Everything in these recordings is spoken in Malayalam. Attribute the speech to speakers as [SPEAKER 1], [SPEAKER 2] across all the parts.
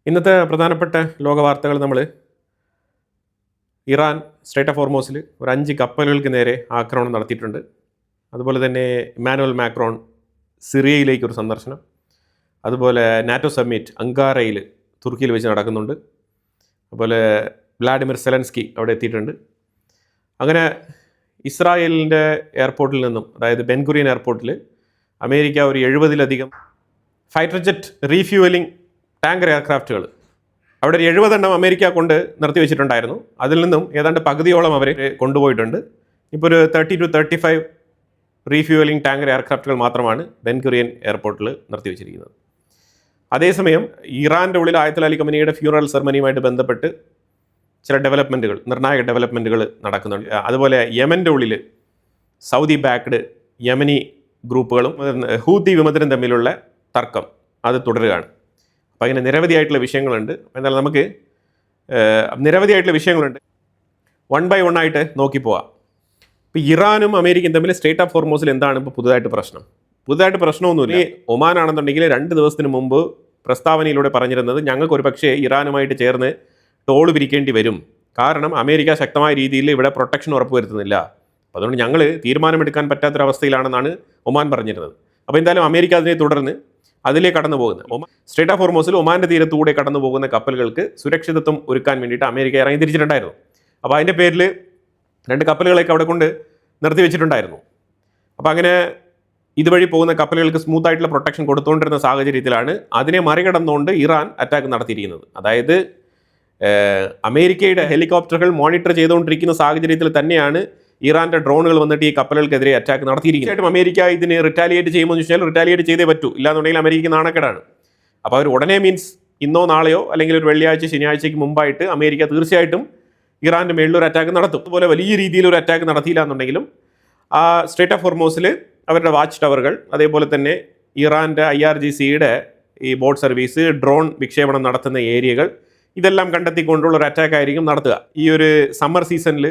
[SPEAKER 1] ഇന്നത്തെ പ്രധാനപ്പെട്ട ലോകവാർത്തകൾ നമ്മൾ ഇറാൻ സ്ട്രേറ്റ് ഓഫ് ഹോർമോസിൽ ഒരു 5 കപ്പലുകൾക്ക് നേരെ ആക്രമണം നടത്തിയിട്ടുണ്ട്. അതുപോലെ തന്നെ ഇമ്മാനുവൽ മാക്രോൺ സിറിയയിലേക്കൊരു സന്ദർശനം, അതുപോലെ നാറ്റോ സമ്മിറ്റ് അങ്കാറയിൽ തുർക്കിയിൽ വെച്ച് നടക്കുന്നുണ്ട്. അതുപോലെ വ്ളാഡിമിർ സെലൻസ്കി അവിടെ എത്തിയിട്ടുണ്ട്. അങ്ങനെ ഇസ്രായേലിൻ്റെ എയർപോർട്ടിൽ നിന്നും, അതായത് ബെൻഗുറിയൻ എയർപോർട്ടിൽ അമേരിക്ക ഒരു 70-ലധികം ഫൈറ്റർ ജെറ്റ് റീഫ്യൂവലിംഗ് ടാങ്കർ എയർക്രാഫ്റ്റുകൾ അവിടെ ഒരു 70 എണ്ണം അമേരിക്ക കൊണ്ട് നിർത്തി വെച്ചിട്ടുണ്ടായിരുന്നു. അതിൽ നിന്നും ഏതാണ്ട് പകുതിയോളം അവർ കൊണ്ടുപോയിട്ടുണ്ട്. ഇപ്പോൾ ഒരു 30 to 35 റീഫ്യൂവലിംഗ് ടാങ്കർ എയർക്രാഫ്റ്റുകൾ മാത്രമാണ് ബെൻഗുറിയൻ എയർപോർട്ടിൽ നിർത്തി വെച്ചിരിക്കുന്നത്. അതേസമയം ഇറാൻ്റെ ഉള്ളിൽ ആയത്തുൽ അലി ഖമനിയുടെ ഫ്യൂണറൽ സെറമണിയുമായിട്ട് ബന്ധപ്പെട്ട് ചില ഡെവലപ്മെൻറ്റുകൾ, നിർണായക ഡെവലപ്മെൻറ്റുകൾ നടക്കുന്നുണ്ട്. അതുപോലെ യമൻ്റെ ഉള്ളിൽ സൗദി ബാക്ക്ഡ് യമനി ഗ്രൂപ്പുകളും ഹൂത്തി വിമതരും തമ്മിലുള്ള തർക്കം അത് തുടരുകയാണ്. അപ്പോൾ അങ്ങനെ നിരവധിയായിട്ടുള്ള വിഷയങ്ങളുണ്ട്. എന്നാൽ നമുക്ക് നിരവധിയായിട്ടുള്ള വിഷയങ്ങളുണ്ട്, 1 by 1 ആയിട്ട് നോക്കി പോവാം. ഇപ്പോൾ ഇറാനും അമേരിക്കയും തമ്മിൽ സ്ട്രേറ്റ് ഓഫ് ഹോർമോസിൽ എന്താണ് ഇപ്പോൾ പുതുതായിട്ട് പ്രശ്നം? പുതുതായിട്ട് പ്രശ്നമൊന്നുമില്ല. ഒമാൻ ആണെന്നുണ്ടെങ്കിൽ 2 ദിവസത്തിന് മുമ്പ് പ്രസ്താവനയിലൂടെ പറഞ്ഞിരുന്നത് ഞങ്ങൾക്ക് ഒരു പക്ഷേ ഇറാനുമായിട്ട് ചേർന്ന് ടോൾ പിരിക്കേണ്ടി വരും, കാരണം അമേരിക്ക ശക്തമായ രീതിയിൽ ഇവിടെ പ്രൊട്ടക്ഷൻ ഉറപ്പുവരുത്തുന്നില്ല. അപ്പോൾ അതുകൊണ്ട് ഞങ്ങൾ തീരുമാനമെടുക്കാൻ പറ്റാത്തൊരവസ്ഥയിലാണെന്നാണ് ഒമാൻ പറഞ്ഞിരുന്നത്. അപ്പോൾ എന്തായാലും അമേരിക്ക അതിനെ തുടർന്ന് അതിലേക്ക് കടന്നു പോകുന്നത് സ്ട്രേറ്റ് ഓഫ് ഹോർമോസിൽ ഒമാൻ്റെ തീരത്തൂടെ കടന്നു പോകുന്ന കപ്പലുകൾക്ക് സുരക്ഷിതത്വം ഒരുക്കാൻ വേണ്ടിയിട്ട് അമേരിക്ക ഇറങ്ങി തിരിച്ചിട്ടുണ്ടായിരുന്നു. അപ്പോൾ അതിൻ്റെ പേരിൽ 2 കപ്പലുകളൊക്കെ അവിടെ കൊണ്ട് നിർത്തി വെച്ചിട്ടുണ്ടായിരുന്നു. അപ്പോൾ അങ്ങനെ ഇതുവഴി പോകുന്ന കപ്പലുകൾക്ക് സ്മൂത്തായിട്ടുള്ള പ്രൊട്ടക്ഷൻ കൊടുത്തുകൊണ്ടിരുന്ന സാഹചര്യത്തിലാണ് അതിനെ മറികടന്നുകൊണ്ട് ഇറാൻ അറ്റാക്ക് നടത്തിയിരിക്കുന്നത്. അതായത് അമേരിക്കയുടെ ഹെലികോപ്റ്ററുകൾ മോണിറ്റർ ചെയ്തുകൊണ്ടിരിക്കുന്ന സാഹചര്യത്തിൽ തന്നെയാണ് ഇറാൻ്റെ ഡ്രോണുകൾ വന്നിട്ട് ഈ കപ്പലുകൾക്കെതിരെ അറ്റാക്ക് നടത്തിയിരിക്കുന്നത്. അമേരിക്ക ഇതിന് റിറ്റാലിയേറ്റ് ചെയ്യുമെന്ന് ചോദിച്ചാൽ റിറ്റാലിയേറ്റ് ചെയ്തേ പറ്റൂ, ഇല്ലാന്നുണ്ടെങ്കിൽ അമേരിക്ക നാണക്കേടാണ്. അപ്പോൾ അവർ ഉടനെ മീൻസ് ഇന്നോ നാളെയോ അല്ലെങ്കിൽ ഒരു വെള്ളിയാഴ്ച ശനിയാഴ്ചയ്ക്ക് മുമ്പായിട്ട് അമേരിക്ക തീർച്ചയായിട്ടും ഇറാൻ്റെ മേളിൽ ഒരു അറ്റാക്ക് നടത്തും. അതുപോലെ വലിയ രീതിയിൽ ഒരു അറ്റാക്ക് നടത്തിയില്ല എന്നുണ്ടെങ്കിലും ആ സ്ട്രേറ്റ് ഓഫ് ഹോർമോസിൽ അവരുടെ വാച്ച് ടവറുകൾ, അതേപോലെ തന്നെ ഇറാൻ്റെ IRGCയുടെ ഈ ബോട്ട് സർവീസ്, ഡ്രോൺ വിക്ഷേപണം നടത്തുന്ന ഏരിയകൾ, ഇതെല്ലാം കണ്ടെത്തിക്കൊണ്ടുള്ള ഒരു അറ്റാക്ക് ആയിരിക്കും നടത്തുക. ഈ ഒരു സമ്മർ സീസണിൽ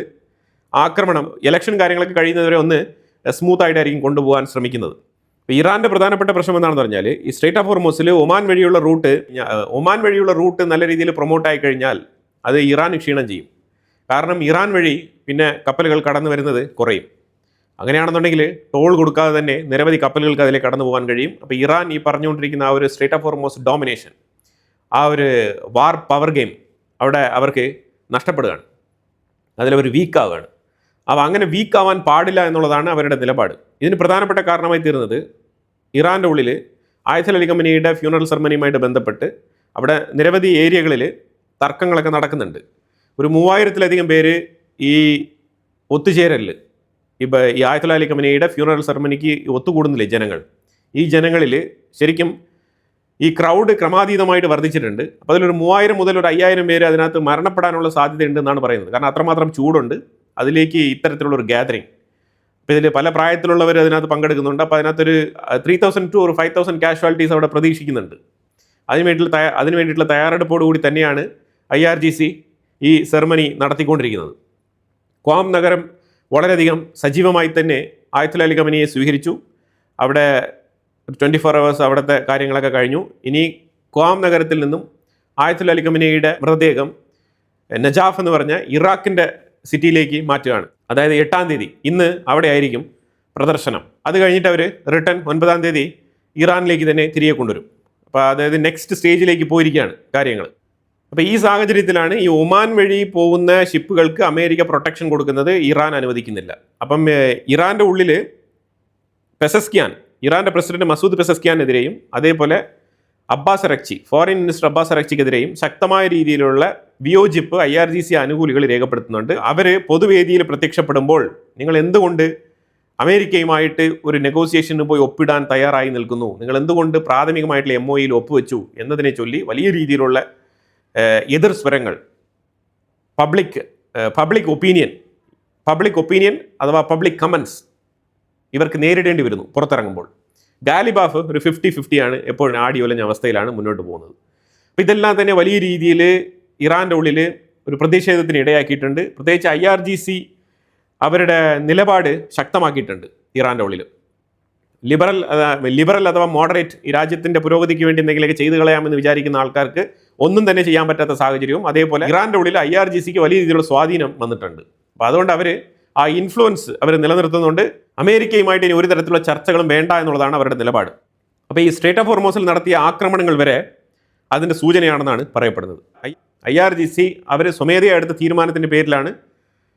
[SPEAKER 1] ആക്രമണം, ഇലക്ഷൻ കാര്യങ്ങളൊക്കെ കഴിയുന്നവരെ ഒന്ന് സ്മൂത്തായിട്ടായിരിക്കും കൊണ്ടുപോകാൻ ശ്രമിക്കുന്നത്. ഇപ്പോൾ ഇറാൻ്റെ പ്രധാനപ്പെട്ട പ്രശ്നം എന്താണെന്ന് പറഞ്ഞാൽ ഈ സ്ട്രേറ്റ് ഓഫ് ഹോർമോസിൽ ഒമാൻ വഴിയുള്ള റൂട്ട് നല്ല രീതിയിൽ പ്രൊമോട്ടായി കഴിഞ്ഞാൽ അത് ഇറാൻ ക്ഷീണം ചെയ്യും. കാരണം ഇറാൻ വഴി പിന്നെ കപ്പലുകൾ കടന്നു വരുന്നത് കുറയും. അങ്ങനെയാണെന്നുണ്ടെങ്കിൽ ടോൾ കൊടുക്കാതെ തന്നെ നിരവധി കപ്പലുകൾക്ക് അതിലേക്ക് കടന്നു പോകാൻ കഴിയും. അപ്പോൾ ഇറാൻ ഈ പറഞ്ഞുകൊണ്ടിരിക്കുന്ന ആ ഒരു സ്ട്രേറ്റ് ഓഫ് ഹോർമോസ് ഡോമിനേഷൻ, ആ ഒരു വാർ പവർ ഗെയിം അവിടെ അവർക്ക് നഷ്ടപ്പെടുകയാണ്, അതിലവർ വീക്കാവുകയാണ്. അപ്പോൾ അങ്ങനെ വീക്കാവാൻ പാടില്ല എന്നുള്ളതാണ് അവരുടെ നിലപാട്. ഇതിന് പ്രധാനപ്പെട്ട കാരണമായി തീർന്നത് ഇറാൻ്റെ ഉള്ളിൽ ആയത്തുൽ അലി ഖമനിയുടെ ഫ്യൂണറൽ സെറമണിയുമായിട്ട് ബന്ധപ്പെട്ട് അവിടെ നിരവധി ഏരിയകളിൽ തർക്കങ്ങളൊക്കെ നടക്കുന്നുണ്ട്. ഒരു 3000-ലധികം പേര് ഈ ഒത്തുചേരലിൽ ഇപ്പോൾ ഈ ആയത്തുൽ അലി ഖമനിയുടെ ഫ്യൂണറൽ സെറമണിക്ക് ഒത്തുകൂടുന്നില്ലേ ജനങ്ങൾ, ഈ ജനങ്ങളിൽ ശരിക്കും ഈ ക്രൗഡ് ക്രമാതീതമായിട്ട് വർദ്ധിച്ചിട്ടുണ്ട്. അപ്പോൾ അതിലൊരു 3000 മുതൽ ഒരു 5000 പേര് അതിനകത്ത് മരണപ്പെടാനുള്ള സാധ്യതയുണ്ടെന്നാണ് പറയുന്നത്. കാരണം അത്രമാത്രം ചൂടുണ്ട് അതിലേക്ക് ഇത്തരത്തിലുള്ളൊരു ഗ്യാതറിങ്. അപ്പോൾ ഇതിൽ പല പ്രായത്തിലുള്ളവർ അതിനകത്ത് പങ്കെടുക്കുന്നുണ്ട്. അപ്പോൾ അതിനകത്തൊരു 3000 to 5000 കാഷ്വാലിറ്റീസ് അവിടെ പ്രതീക്ഷിക്കുന്നുണ്ട്. അതിന് വേണ്ടിയിട്ടുള്ള തയ്യാറെടുപ്പോടുകൂടി തന്നെയാണ് IRGC ഈ സെറമണി നടത്തിക്കൊണ്ടിരിക്കുന്നത്. ക്വാം നഗരം വളരെയധികം സജീവമായി തന്നെ ആയത്തുൽ അലി ഖമനിയെ സ്വീകരിച്ചു. അവിടെ 24 hours അവിടുത്തെ കാര്യങ്ങളൊക്കെ കഴിഞ്ഞു. ഇനി ക്വാം നഗരത്തിൽ നിന്നും ആയത്തുൽ അലി ഖമനിയുടെ മൃതദേഹം നജാഫ് എന്ന് പറഞ്ഞ ഇറാഖിൻ്റെ സിറ്റിയിലേക്ക് മാറ്റുകയാണ്. അതായത് 8-ാം തീയതി ഇന്ന് അവിടെ ആയിരിക്കും പ്രദർശനം. അത് കഴിഞ്ഞിട്ട് അവർ റിട്ടേൺ 9-ാം തീയതി ഇറാനിലേക്ക് തന്നെ തിരികെ കൊണ്ടുവരും. അപ്പോൾ അതായത് നെക്സ്റ്റ് സ്റ്റേജിലേക്ക് പോയിരിക്കുകയാണ് കാര്യങ്ങൾ. അപ്പോൾ ഈ സാഹചര്യത്തിലാണ് ഈ ഒമാൻ വഴി പോകുന്ന ഷിപ്പുകൾക്ക് അമേരിക്ക പ്രൊട്ടക്ഷൻ കൊടുക്കുന്നത് ഇറാൻ അനുവദിക്കുന്നില്ല. അപ്പം ഇറാൻ്റെ ഉള്ളിൽ ഇറാൻ്റെ പ്രസിഡന്റ് മസൂദ് പെസസ്കിയാനെതിരെയും അതേപോലെ Abbas Araghchi, foreign minister Abbas അറക്ചിക്കെതിരെയും ശക്തമായ രീതിയിലുള്ള വിയോജിപ്പ് IRGC അനുകൂലികൾ രേഖപ്പെടുത്തുന്നുണ്ട്. അവർ പൊതുവേദിയിൽ പ്രത്യക്ഷപ്പെടുമ്പോൾ നിങ്ങൾ എന്തുകൊണ്ട് അമേരിക്കയുമായിട്ട് ഒരു നെഗോസിയേഷന് പോയി ഒപ്പിടാൻ തയ്യാറായി നിൽക്കുന്നു, നിങ്ങൾ എന്തുകൊണ്ട് പ്രാഥമികമായിട്ടുള്ള MOUയിൽ ഒപ്പുവെച്ചു എന്നതിനെ ചൊല്ലി വലിയ രീതിയിലുള്ള എതിർ സ്വരങ്ങൾ, പബ്ലിക് ഒപ്പീനിയൻ അഥവാ പബ്ലിക് കമൻസ് ഇവർക്ക് നേരിടേണ്ടി വരുന്നു പുറത്തിറങ്ങുമ്പോൾ. ഗാലിബാഫ് ഒരു 50-50 എപ്പോഴും ആടിയൊലഞ്ഞ അവസ്ഥയിലാണ് മുന്നോട്ട് പോകുന്നത്. അപ്പോൾ ഇതെല്ലാം തന്നെ വലിയ രീതിയിൽ ഇറാൻ്റെ ഉള്ളിൽ ഒരു പ്രതിഷേധത്തിന് ഇടയാക്കിയിട്ടുണ്ട്. പ്രത്യേകിച്ച് IRGC അവരുടെ നിലപാട് ശക്തമാക്കിയിട്ടുണ്ട് ഇറാൻ്റെ ഉള്ളിൽ. ലിബറൽ അഥവാ മോഡറേറ്റ്, ഈ രാജ്യത്തിൻ്റെ പുരോഗതിക്ക് വേണ്ടി എന്തെങ്കിലുമൊക്കെ ചെയ്തു കളയാമെന്ന് വിചാരിക്കുന്ന ആൾക്കാർക്ക് ഒന്നും തന്നെ ചെയ്യാൻ പറ്റാത്ത സാഹചര്യവും അതേപോലെ ഇറാൻ്റെ ഉള്ളിൽ IRGCക്ക് വലിയ രീതിയിലുള്ള സ്വാധീനം വന്നിട്ടുണ്ട്. അപ്പോൾ അതുകൊണ്ട് അവർ ആ ഇൻഫ്ലുവൻസ് അവർ നിലനിർത്തുന്നുണ്ട്. അമേരിക്കയുമായിട്ട് ഇനി ഒരു തരത്തിലുള്ള ചർച്ചകളും വേണ്ട എന്നുള്ളതാണ് അവരുടെ നിലപാട്. അപ്പോൾ ഈ സ്ട്രേറ്റ് ഓഫ് ഹോർമൂസിൽ നടത്തിയ ആക്രമണങ്ങൾ വരെ അതിൻ്റെ സൂചനയാണെന്നാണ് പറയപ്പെടുന്നത്. IRGC അവർ സ്വമേധയാ എടുത്ത തീരുമാനത്തിൻ്റെ പേരിലാണ്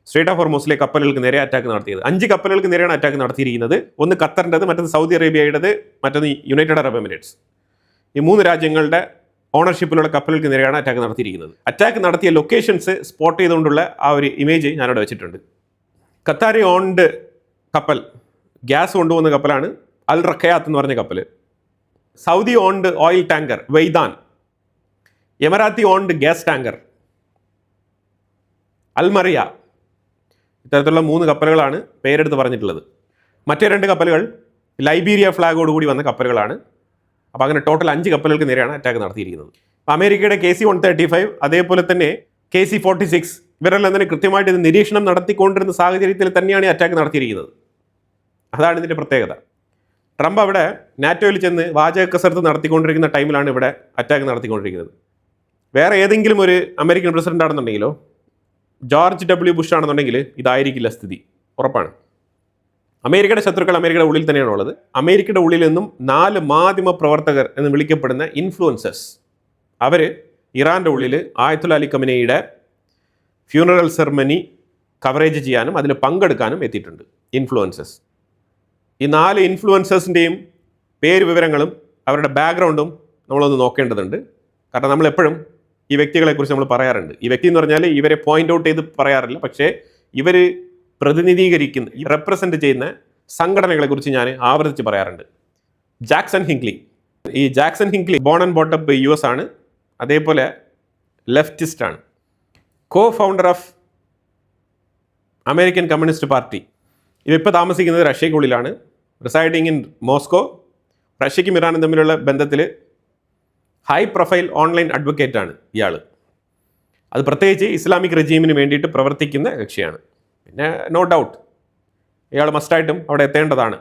[SPEAKER 1] സ്ട്രേറ്റ് ഓഫ് ഹോർമൂസിലെ കപ്പലുകൾക്ക് നേരെ അറ്റാക്ക് നടത്തിയത്. 5 കപ്പലുകൾക്ക് നേരെയാണ് അറ്റാക്ക് നടത്തിയിരിക്കുന്നത്. ഒന്ന് ഖത്തറിൻ്റെത്, മറ്റൊന്ന് സൗദി അറേബ്യയുടേത്, മറ്റൊന്ന് യുണൈറ്റഡ് അറബ് എമിറേറ്റ്സ്. ഈ 3 രാജ്യങ്ങളുടെ ഓണർഷിപ്പിലുള്ള കപ്പലുകൾക്ക് നേരെയാണ് അറ്റാക്ക് നടത്തിയിരിക്കുന്നത്. അറ്റാക്ക് നടത്തിയ ലൊക്കേഷൻസ് സ്പോട്ട് ചെയ്തുകൊണ്ടുള്ള ആ ഒരു ഇമേജ് ഞാനവിടെ വെച്ചിട്ടുണ്ട്. ഖത്താരി ഓൺഡ് കപ്പൽ, ഗ്യാസ് കൊണ്ടുപോകുന്ന കപ്പലാണ് അൽ റഖയാത്ത് എന്ന് പറഞ്ഞ കപ്പൽ. സൗദി ഓൺഡ് ഓയിൽ ടാങ്കർ വെയ്ദാൻ, എമറാത്തി ഓൺഡ് ഗ്യാസ് ടാങ്കർ അൽമറിയ. ഇത്തരത്തിലുള്ള 3 കപ്പലുകളാണ് പേരെടുത്ത് പറഞ്ഞിട്ടുള്ളത്. മറ്റേ 2 കപ്പലുകൾ ലൈബീരിയ ഫ്ലാഗോടുകൂടി വന്ന കപ്പലുകളാണ്. അപ്പോൾ അങ്ങനെ ടോട്ടൽ 5 കപ്പലുകൾക്ക് നേരെയാണ് അറ്റാക്ക് നടത്തിയിരിക്കുന്നത്. അമേരിക്കയുടെ KC-135 അതേപോലെ തന്നെ KC-46 ഇവരെല്ലാം തന്നെ കൃത്യമായിട്ട് ഇത് നിരീക്ഷണം നടത്തിക്കൊണ്ടിരുന്ന സാഹചര്യത്തിൽ തന്നെയാണ് ഈ അറ്റാക്ക് നടത്തിയിരിക്കുന്നത്. അതാണ് ഇതിൻ്റെ പ്രത്യേകത. ട്രംപ് അവിടെ നാറ്റോയിൽ ചെന്ന് വാചക കസരത്ത് നടത്തിക്കൊണ്ടിരിക്കുന്ന ടൈമിലാണ് ഇവിടെ അറ്റാക്ക് നടത്തിക്കൊണ്ടിരിക്കുന്നത്. വേറെ ഏതെങ്കിലും ഒരു അമേരിക്കൻ പ്രസിഡന്റ് ആണെന്നുണ്ടെങ്കിലോ ജോർജ് W. ബുഷ് ആണെന്നുണ്ടെങ്കിൽ ഇതായിരിക്കില്ല സ്ഥിതി, ഉറപ്പാണ്. അമേരിക്കയുടെ ശത്രുക്കൾ അമേരിക്കയുടെ ഉള്ളിൽ തന്നെയാണ് ഉള്ളത്. അമേരിക്കയുടെ ഉള്ളിൽ നിന്നും 4 മാധ്യമ പ്രവർത്തകർ എന്ന് വിളിക്കപ്പെടുന്ന ഇൻഫ്ലുവൻസേഴ്സ് അവർ ഇറാൻ്റെ ഉള്ളിൽ ആയത്തുൽ അലി ഖമനേയിയുടെ ഫ്യൂണറൽ സെറമണി കവറേജ് ചെയ്യാനും അതിൽ പങ്കെടുക്കാനും എത്തിയിട്ടുണ്ട് ഇൻഫ്ലുവൻസേഴ്സ്. ഈ 4 ഇൻഫ്ലുവൻസേഴ്സിൻ്റെയും പേര് വിവരങ്ങളും അവരുടെ ബാക്ക്ഗ്രൗണ്ടും നമ്മളൊന്ന് നോക്കേണ്ടതുണ്ട്. കാരണം നമ്മളെപ്പോഴും ഈ വ്യക്തികളെക്കുറിച്ച് നമ്മൾ പറയാറുണ്ട്. ഈ വ്യക്തി എന്ന് പറഞ്ഞാൽ ഇവരെ പോയിന്റ് ഔട്ട് ചെയ്ത് പറയാറില്ല, പക്ഷേ ഇവർ പ്രതിനിധീകരിക്കുന്ന, റെപ്രസെൻ്റ് ചെയ്യുന്ന സംഘടനകളെക്കുറിച്ച് ഞാൻ ആവർത്തിച്ച് പറയാറുണ്ട്. ജാക്സൺ ഹിങ്ക്ലി, ഈ Jackson Hinckley born and brought up US ആണ്, അതേപോലെ ലെഫ്റ്റിസ്റ്റ് ആണ്, co founder of American communist party. ഇവഇപ്പോൾ താമസിക്കുന്നത് റഷ്യയ്ക്കുള്ളിലാണ്, റിസൈഡിങ് ഇൻ മോസ്കോ. റഷ്യയ്ക്കും ഇറാനും തമ്മിലുള്ള ബന്ധത്തിൽ ഹൈ പ്രൊഫൈൽ ഓൺലൈൻ അഡ്വക്കേറ്റ് ആണ് ഇയാൾ. അത് പ്രത്യേകിച്ച് ഇസ്ലാമിക് റെജീമിന് വേണ്ടിയിട്ട് പ്രവർത്തിക്കുന്ന കക്ഷിയാണ്. പിന്നെ നോ ഡൗട്ട് ഇയാൾ മസ്റ്റായിട്ടും അവിടെ എത്തേണ്ടതാണ്.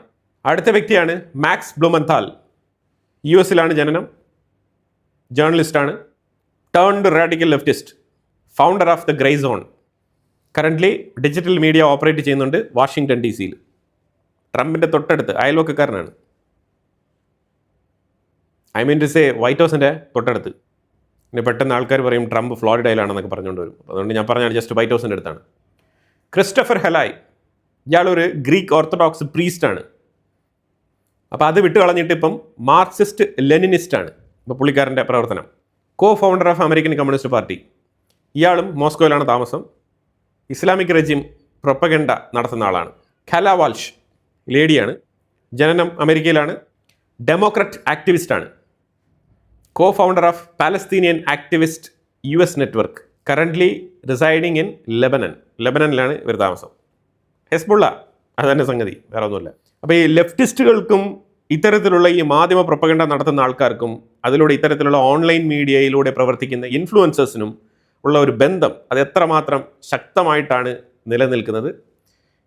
[SPEAKER 1] അടുത്ത വ്യക്തിയാണ് മാക്സ് ബ്ലൂമൻതാൽ. US ജനനം, ജേർണലിസ്റ്റാണ്, turned radical leftist, founder of the Grey Zone. Currently digital media operate ചെയ്യുന്നുണ്ട് വാഷിങ്ടൺ DC. ട്രംപിൻ്റെ തൊട്ടടുത്ത് അയൽവക്കക്കാരനാണ്. I mean to say white ഹൗസിൻ്റെ തൊട്ടടുത്ത്. പിന്നെ പെട്ടെന്ന് ആൾക്കാർ പറയും ട്രംപ് ഫ്ലോറിഡയിലാണെന്നൊക്കെ പറഞ്ഞുകൊണ്ട് വരും. അതുകൊണ്ട് ഞാൻ പറഞ്ഞാൽ ജസ്റ്റ് വൈറ്റ് ഹൗസിൻ്റെ അടുത്താണ്. ക്രിസ്റ്റഫർ ഹെലായ്, ഇയാളൊരു ഗ്രീക്ക് ഓർത്തഡോക്സ് പ്രീസ്റ്റാണ്. അപ്പോൾ അത് വിട്ട് കളഞ്ഞിട്ട് ഇപ്പം മാർക്സിസ്റ്റ് ലെനിനിസ്റ്റാണ് ഇപ്പോൾ പുള്ളിക്കാരൻ്റെ പ്രവർത്തനം. കോ founder of American communist party. ഇയാളും മോസ്കോയിലാണ് താമസം. ഇസ്ലാമിക് റെജിം പ്രൊപ്പഗണ്ട നടത്തുന്ന ആളാണ്. ഖല വാൽഷ് ലേഡിയാണ്, ജനനം അമേരിക്കയിലാണ്, ഡെമോക്രാറ്റ് ആക്ടിവിസ്റ്റാണ്, co founder of Palestinian activist US network. Currently residing in ലെബനനിലാണ് ഇവർ താമസം. ഹെസ്ബുള്ള അതന്നെ സംഗതി, വേറെ ഒന്നുമില്ല. അപ്പോൾ ഈ ലെഫ്റ്റിസ്റ്റുകൾക്കും ഇത്തരത്തിലുള്ള ഈ മാധ്യമ പ്രൊപ്പഗണ്ട നടത്തുന്ന ആൾക്കാർക്കും അതിലൂടെ ഇത്തരത്തിലുള്ള ഓൺലൈൻ മീഡിയയിലൂടെ പ്രവർത്തിക്കുന്ന ഇൻഫ്ലുവൻസേഴ്സിനും ഉള്ള ഒരു ബന്ധം അത് എത്രമാത്രം ശക്തമായിട്ടാണ് നിലനിൽക്കുന്നത്,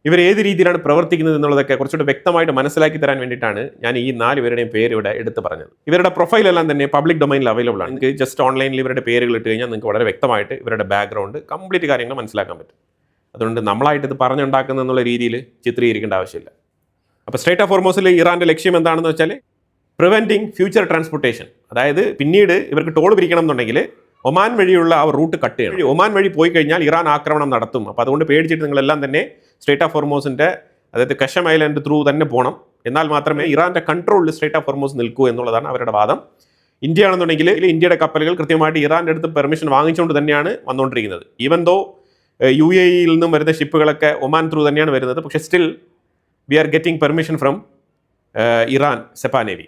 [SPEAKER 1] ഇവർ ഏത് രീതിയിലാണ് പ്രവർത്തിക്കുന്നത് എന്നുള്ളതൊക്കെ കുറച്ചുകൂടി വ്യക്തമായിട്ട് മനസ്സിലാക്കി തരാൻ വേണ്ടിയിട്ടാണ് ഞാൻ ഈ 4 പേരുടെയും പേര് ഇവിടെ എടുത്ത് പറഞ്ഞത്. ഇവരുടെ പ്രൊഫൈലെല്ലാം തന്നെ പബ്ലിക് ഡൊമൈനിൽ അവൈലബിൾ ആണ്. നിങ്ങൾക്ക് ജസ്റ്റ് ഓൺലൈനിൽ ഇവരുടെ പേരുകൾ ഇട്ട് കഴിഞ്ഞാൽ നിങ്ങൾക്ക് വളരെ വ്യക്തമായിട്ട് ഇവരുടെ ബാക്ക്ഗ്രൗണ്ട് കംപ്ലീറ്റ് കാര്യങ്ങൾ മനസ്സിലാക്കാൻ പറ്റും. അതുകൊണ്ട് നമ്മളായിട്ട് ഇത് പറഞ്ഞുണ്ടാക്കുന്ന എന്നുള്ള രീതിയിൽ ചിത്രീകരിക്കേണ്ട ആവശ്യമില്ല. അപ്പോൾ സ്ട്രേറ്റ് ഓഫ് ഹോർമൂസിൽ ഇറാൻ്റെ ലക്ഷ്യം എന്താണെന്ന് വെച്ചാൽ പ്രിവെൻറ്റിങ് ഫ്യൂച്ചർ ട്രാൻസ്പോർട്ടേഷൻ. അതായത് പിന്നീട് ഇവർക്ക് ടോൾ പിരിക്കണം എന്നുണ്ടെങ്കിൽ ഒമാൻ വഴിയുള്ള ആ റൂട്ട് കട്ട് ചെയ്യണം. ഒമാൻ വഴി പോയി കഴിഞ്ഞാൽ ഇറാൻ ആക്രമണം നടത്തും. അപ്പോൾ അതുകൊണ്ട് പേടിച്ചിട്ട് നിങ്ങളെല്ലാം തന്നെ സ്ട്രേറ്റ് ഓഫ് ഹോർമൂസിൻ്റെ, അതായത് കഷം ഐലൻഡ് ത്രൂ തന്നെ പോകണം. എന്നാൽ മാത്രമേ ഇറാൻ്റെ കൺട്രോളിൽ സ്ട്രേറ്റ് ഓഫ് ഹോർമൂസ് നിൽക്കൂ എന്നുള്ളതാണ് അവരുടെ വാദം. ഇന്ത്യ ആണെന്നുണ്ടെങ്കിൽ ഇന്ത്യയുടെ കപ്പലുകൾ കൃത്യമായിട്ട് ഇറാൻ്റെ അടുത്ത് പെർമിഷൻ വാങ്ങിച്ചുകൊണ്ട് തന്നെയാണ് വന്നുകൊണ്ടിരിക്കുന്നത്. ഈവൻ ദോ UAE-യിൽ നിന്നും വരുന്ന ഷിപ്പുകളൊക്കെ ഒമാൻ ത്രൂ തന്നെയാണ് വരുന്നത്. പക്ഷേ still we are getting permission from Iran Sepah navy.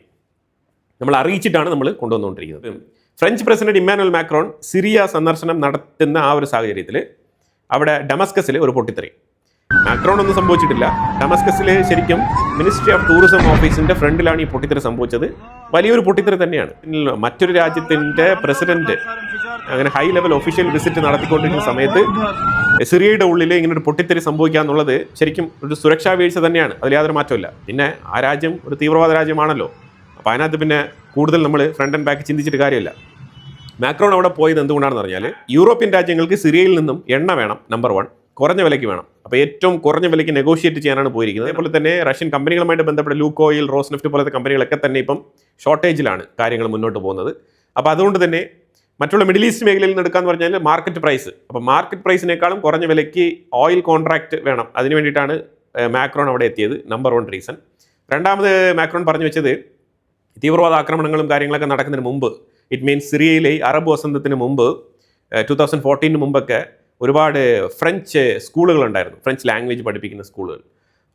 [SPEAKER 1] നമ്മൾ അറിയിച്ചിട്ടാണ് നമ്മൾ കൊണ്ടുവന്നുകൊണ്ടിരിക്കുന്നത്. French president Emmanuel Macron Syria സന്ദർശനം നടത്തുന്ന ആ ഒരു സാഹചര്യത്തിൽ അവിടെ ഡമസ്കസിൽ ഒരു പൊട്ടിത്തെറി. മാക്രോൺ ഒന്നും സംഭവിച്ചിട്ടില്ല. ഡമസ്കസിൽ ശരിക്കും മിനിസ്ട്രി ഓഫ് ടൂറിസം ഓഫീസിൻ്റെ ഫ്രണ്ടിലാണ് ഈ പൊട്ടിത്തെറി സംഭവിച്ചത്. വലിയൊരു പൊട്ടിത്തെറി തന്നെയാണ്. മറ്റൊരു രാജ്യത്തിൻ്റെ പ്രസിഡന്റ് അങ്ങനെ ഹൈ ലെവൽ ഒഫീഷ്യൽ വിസിറ്റ് നടത്തിക്കൊണ്ടിരിക്കുന്ന സമയത്ത് സിറിയയുടെ ഉള്ളിൽ ഇങ്ങനെ ഒരു പൊട്ടിത്തെറി സംഭവിക്കുക എന്നുള്ളത് ശരിക്കും ഒരു സുരക്ഷാ വീഴ്ച തന്നെയാണ്. അതിൽ യാതൊരു മാറ്റമില്ല. പിന്നെ ആ രാജ്യം ഒരു തീവ്രവാദ രാജ്യമാണല്ലോ. അപ്പോൾ അതിനകത്ത് പിന്നെ കൂടുതൽ നമ്മൾ ഫ്രണ്ട് ആൻഡ് ബാക്ക് ചിന്തിച്ചിട്ട് കാര്യമില്ല. മാക്രോൺ അവിടെ പോയത് എന്തുകൊണ്ടാണെന്ന് പറഞ്ഞാൽ യൂറോപ്യൻ രാജ്യങ്ങൾക്ക് സിറിയയിൽ നിന്നും എണ്ണ വേണം, നമ്പർ 1, കുറഞ്ഞ വിലയ്ക്ക് വേണം. അപ്പോൾ ഏറ്റവും കുറഞ്ഞ വിലയ്ക്ക് നെഗോഷിയേറ്റ് ചെയ്യാനാണ് പോയിരിക്കുന്നത്. അതേപോലെ തന്നെ റഷ്യൻ കമ്പനികളുമായിട്ട് ബന്ധപ്പെട്ട ലൂക്കോയിൽ, റോസ്നെഫ്റ്റ് പോലത്തെ കമ്പനികളൊക്കെ തന്നെ ഇപ്പം ഷോർട്ടേജിലാണ് കാര്യങ്ങൾ മുന്നോട്ട് പോകുന്നത്. അപ്പോൾ അതുകൊണ്ട് തന്നെ മറ്റുള്ള മിഡിൽ ഈസ്റ്റ് മേഖലയിൽ നിന്ന് എടുക്കാന്ന് പറഞ്ഞാൽ മാർക്കറ്റ് പ്രൈസ്, അപ്പോൾ മാർക്കറ്റ് പ്രൈസിനേക്കാളും കുറഞ്ഞ വിലയ്ക്ക് ഓയിൽ കോൺട്രാക്ട് വേണം. അതിന് വേണ്ടിയിട്ടാണ് മാക്രോൺ അവിടെ എത്തിയത്, നമ്പർ 1 റീസൺ. രണ്ടാമത് മാക്രോൺ പറഞ്ഞു വെച്ചത് തീവ്രവാദ ആക്രമണങ്ങളും കാര്യങ്ങളൊക്കെ നടക്കുന്നതിന് മുമ്പ്, ഇറ്റ് മീൻസ് സിറിയയിലെ അറബ് വസന്തത്തിന് മുമ്പ് 2014 മുമ്പൊക്കെ ഒരുപാട് ഫ്രഞ്ച് സ്കൂളുകളുണ്ടായിരുന്നു, ഫ്രഞ്ച് ലാംഗ്വേജ് പഠിപ്പിക്കുന്ന സ്കൂളുകൾ.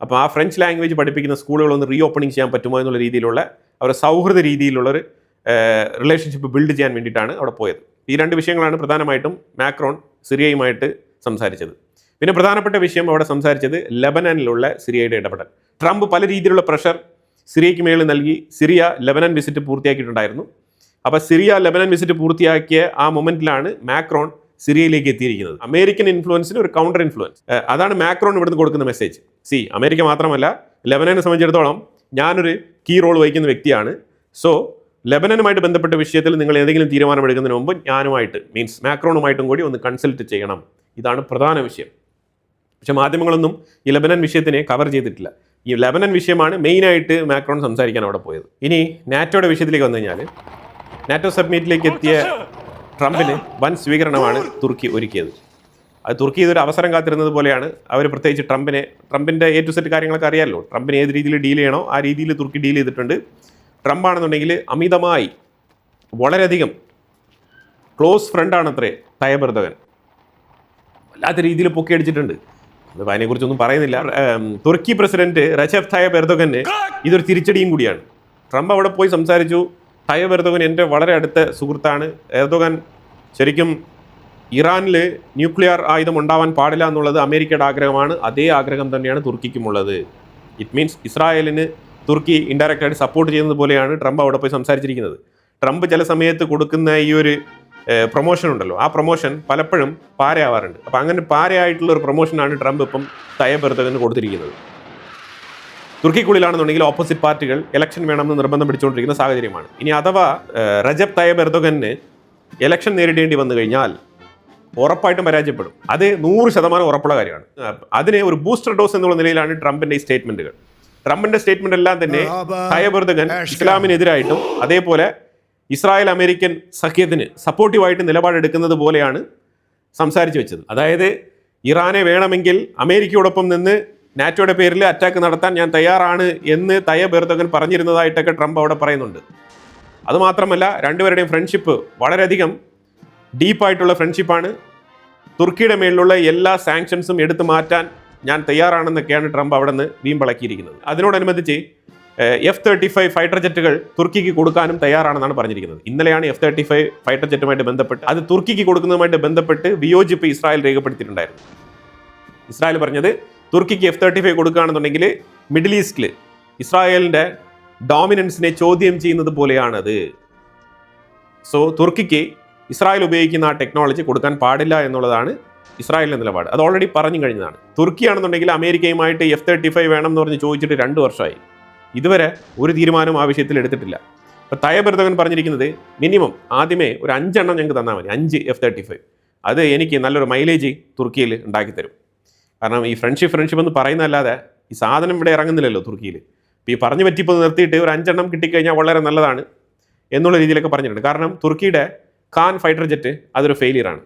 [SPEAKER 1] അപ്പോൾ ആ ഫ്രഞ്ച് ലാംഗ്വേജ് പഠിപ്പിക്കുന്ന സ്കൂളുകളൊന്ന് റീ ഓപ്പണിംഗ് ചെയ്യാൻ പറ്റുമോ എന്നുള്ള രീതിയിലുള്ള അവരുടെ സൗഹൃദ രീതിയിലുള്ളൊരു റിലേഷൻഷിപ്പ് ബിൽഡ് ചെയ്യാൻ വേണ്ടിയിട്ടാണ് അവിടെ പോയത്. ഈ 2 വിഷയങ്ങളാണ് പ്രധാനമായിട്ടും മാക്രോൺ സിറിയയുമായിട്ട് സംസാരിച്ചത്. പിന്നെ പ്രധാനപ്പെട്ട വിഷയം അവിടെ സംസാരിച്ചത് ലെബനനിലുള്ള സിറിയയുടെ ഇടപെടൽ. ട്രംപ് പല രീതിയിലുള്ള പ്രഷർ സിറിയയ്ക്ക് മേളിൽ നൽകി സിറിയ ലെബനൻ വിസിറ്റ് പൂർത്തിയാക്കിയിട്ടുണ്ടായിരുന്നു. അപ്പോൾ സിറിയ ലെബനൻ വിസിറ്റ് പൂർത്തിയാക്കിയ ആ മൊമെന്റിലാണ് മാക്രോൺ സിറിയയിലേക്ക് എത്തിയിരിക്കുന്നത്. അമേരിക്കൻ ഇൻഫ്ലുവൻസിന് ഒരു കൗണ്ടർ ഇൻഫ്ലുവൻസ്, അതാണ് മാക്രോൺ ഇവിടുന്ന് കൊടുക്കുന്ന മെസ്സേജ്. അമേരിക്ക മാത്രമല്ല, ലെബനനെ സംബന്ധിച്ചിടത്തോളം ഞാനൊരു കീ റോൾ വഹിക്കുന്ന വ്യക്തിയാണ്. സോ ലെബനനുമായിട്ട് ബന്ധപ്പെട്ട വിഷയത്തിൽ നിങ്ങൾ ഏതെങ്കിലും തീരുമാനമെടുക്കുന്നതിന് മുമ്പ് ഞാനുമായിട്ട്, മീൻസ് മാക്രോണുമായിട്ടും കൂടി ഒന്ന് കൺസൾട്ട് ചെയ്യണം. ഇതാണ് പ്രധാന വിഷയം. പക്ഷേ മാധ്യമങ്ങളൊന്നും ഈ ലെബനൻ വിഷയത്തിനെ കവർ ചെയ്തിട്ടില്ല. ഈ ലെബനൻ വിഷയമാണ് മെയിനായിട്ട് മാക്രോൺ സംസാരിക്കാൻ അവിടെ പോയത്. ഇനി നാറ്റോയുടെ വിഷയത്തിലേക്ക് വന്നു കഴിഞ്ഞാൽ, നാറ്റോ സബ്മിറ്റിലേക്ക് എത്തിയ ട്രംപിന് വൻ സ്വീകരണമാണ് തുർക്കി ഒരുക്കിയത്. അത് തുർക്കി ഇതൊരു അവസരം കാത്തിരുന്നത് പോലെയാണ്. അവർ പ്രത്യേകിച്ച് ട്രംപിൻ്റെ A to Z കാര്യങ്ങളൊക്കെ അറിയാമല്ലോ. ട്രംപിന് ഏത് രീതിയിൽ ഡീൽ ചെയ്യണോ ആ രീതിയിൽ തുർക്കി ഡീൽ ചെയ്തിട്ടുണ്ട്. ട്രംപ് ആണെന്നുണ്ടെങ്കിൽ അമിതമായി വളരെയധികം ക്ലോസ് ഫ്രണ്ടാണത്രേ തയ്യിബ് എർദോഗൻ. വല്ലാത്ത രീതിയിൽ പൊക്കിയടിച്ചിട്ടുണ്ട്. അതിനെക്കുറിച്ചൊന്നും പറയുന്നില്ല. തുർക്കി പ്രസിഡന്റ് റജബ് തയ്യിബ് എർദോഗന് ഇതൊരു തിരിച്ചടിയും കൂടിയാണ്. ട്രംപ് അവിടെ പോയി സംസാരിച്ചു. തയ്യിബ് എർദോഗൻ എൻ്റെ വളരെ അടുത്ത സുഹൃത്താണ്. എർദോഗൻ ശരിക്കും ഇറാനിൽ ന്യൂക്ലിയർ ആയുധം ഉണ്ടാവാൻ പാടില്ല എന്നുള്ളത് അമേരിക്കയുടെ ആഗ്രഹമാണ്. അതേ ആഗ്രഹം തന്നെയാണ് തുർക്കിക്കുമുള്ളത്. ഇറ്റ് മീൻസ് ഇസ്രായേലിന് തുർക്കി ഇൻഡയറക്റ്റായിട്ട് സപ്പോർട്ട് ചെയ്യുന്നത് പോലെയാണ് ട്രംപ് അവിടെ പോയി സംസാരിച്ചിരിക്കുന്നത്. ട്രംപ് ചില സമയത്ത് കൊടുക്കുന്ന ഈ ഒരു പ്രൊമോഷൻ ഉണ്ടല്ലോ, ആ പ്രൊമോഷൻ പലപ്പോഴും പാരയാവാറുണ്ട്. അപ്പോൾ അങ്ങനെ പാരയായിട്ടുള്ള ഒരു പ്രൊമോഷനാണ് ട്രംപ് ഇപ്പം തയ്യിബ് എർദോഗന് കൊടുത്തിരിക്കുന്നത്. തുർക്കിക്കുള്ളിലാണെന്നുണ്ടെങ്കിൽ ഓപ്പോസിറ്റ് പാർട്ടികൾ ഇലക്ഷൻ വേണമെന്ന് നിർബന്ധം പിടിച്ചുകൊണ്ടിരിക്കുന്ന സാഹചര്യമാണ്. ഇനി അഥവാ റജബ് തയ്യിബ് എർദോഗന് ഇലക്ഷൻ നേരിടേണ്ടി വന്നു കഴിഞ്ഞാൽ ഉറപ്പായിട്ടും പരാജയപ്പെടും. അത് 100% ഉറപ്പുള്ള കാര്യമാണ്. അതിന് ഒരു ബൂസ്റ്റർ ഡോസ് എന്നുള്ള നിലയിലാണ് ട്രംപിൻ്റെ ഈ സ്റ്റേറ്റ്മെൻറ്റുകൾ. ട്രംപിൻ്റെ സ്റ്റേറ്റ്മെൻ്റ് എല്ലാം തന്നെ തയ്യിബ് എർദോഗൻ ഇസ്ലാമിനെതിരായിട്ടും അതേപോലെ ഇസ്രായേൽ അമേരിക്കൻ സഖ്യത്തിന് സപ്പോർട്ടീവായിട്ട് നിലപാടെടുക്കുന്നത് പോലെയാണ് സംസാരിച്ചു വെച്ചത്. അതായത് ഇറാനെ വേണമെങ്കിൽ അമേരിക്കയോടൊപ്പം നിന്ന് നാറ്റോയുടെ പേരിൽ അറ്റാക്ക് നടത്താൻ ഞാൻ തയ്യാറാണ് എന്ന് തയ്യിബ് എർദോഗൻ പറഞ്ഞിരുന്നതായിട്ടൊക്കെ ട്രംപ് അവിടെ പറയുന്നുണ്ട്. അതുമാത്രമല്ല, രണ്ടുപേരുടെയും ഫ്രണ്ട്ഷിപ്പ് വളരെയധികം ഡീപ്പായിട്ടുള്ള ഫ്രണ്ട്ഷിപ്പാണ്. തുർക്കിയുടെ മേലുള്ള എല്ലാ സാങ്ഷൻസും എടുത്തു മാറ്റാൻ ഞാൻ തയ്യാറാണെന്നൊക്കെയാണ് ട്രംപ് അവിടെ നിന്ന് വീമ്പിളക്കിയിരിക്കുന്നത്. അതിനോടനുബന്ധിച്ച് F-35 ഫൈറ്റർ ജെറ്റുകൾ തുർക്കിക്ക് കൊടുക്കാനും തയ്യാറാണെന്നാണ് പറഞ്ഞിരിക്കുന്നത്. ഇന്നലെയാണ് F-35 ഫൈറ്റർ ജെറ്റുമായിട്ട് ബന്ധപ്പെട്ട് അത് തുർക്കിക്ക് കൊടുക്കുന്നതുമായിട്ട് ബന്ധപ്പെട്ട് വിയോജിപ്പ് ഇസ്രായേൽ രേഖപ്പെടുത്തിയിട്ടുണ്ടായിരുന്നു. ഇസ്രായേൽ പറഞ്ഞത് തുർക്കിക്ക് F-35 കൊടുക്കുകയാണെന്നുണ്ടെങ്കിൽ മിഡിൽ ഈസ്റ്റിൽ ഇസ്രായേലിൻ്റെ ഡോമിനൻസിനെ ചോദ്യം ചെയ്യുന്നത് പോലെയാണത്. സോ തുർക്കിക്ക് ഇസ്രായേൽ ഉപയോഗിക്കുന്ന ആ ടെക്നോളജി കൊടുക്കാൻ പാടില്ല എന്നുള്ളതാണ് ഇസ്രായേലിൻ്റെ നിലപാട്. അത് ഓൾറെഡി പറഞ്ഞു കഴിഞ്ഞതാണ്. തുർക്കിയാണെന്നുണ്ടെങ്കിൽ അമേരിക്കയുമായിട്ട് F-35 വേണം എന്ന് പറഞ്ഞ് ചോദിച്ചിട്ട് 2 വർഷമായി. ഇതുവരെ ഒരു തീരുമാനവും ആ വിഷയത്തിൽ എടുത്തിട്ടില്ല. അപ്പോൾ തയ്യിബ് എർദോഗൻ പറഞ്ഞിരിക്കുന്നത് മിനിമം ആദ്യമേ ഒരു 5 എണ്ണം ഞങ്ങൾക്ക് തന്നാൽ മതി, 5 F-35. അത് എനിക്ക് നല്ലൊരു മൈലേജ് തുർക്കിയിൽ ഉണ്ടാക്കിത്തരും. കാരണം ഈ ഫ്രണ്ട്ഷിപ്പ് എന്ന് പറയുന്നതല്ലാതെ ഈ സാധനം ഇവിടെ ഇറങ്ങുന്നില്ലല്ലോ തുർക്കിയിൽ. ഇപ്പോൾ ഈ പറഞ്ഞു പറ്റിപ്പോൾ നിർത്തിയിട്ട് ഒരു 5 എണ്ണം കിട്ടിക്കഴിഞ്ഞാൽ വളരെ നല്ലതാണ് എന്നുള്ള രീതിയിലൊക്കെ പറഞ്ഞിട്ടുണ്ട്. കാരണം തുർക്കിയുടെ ഖാൻ ഫൈറ്റർ ജെറ്റ് അതൊരു ഫെയിലിയറാണ്.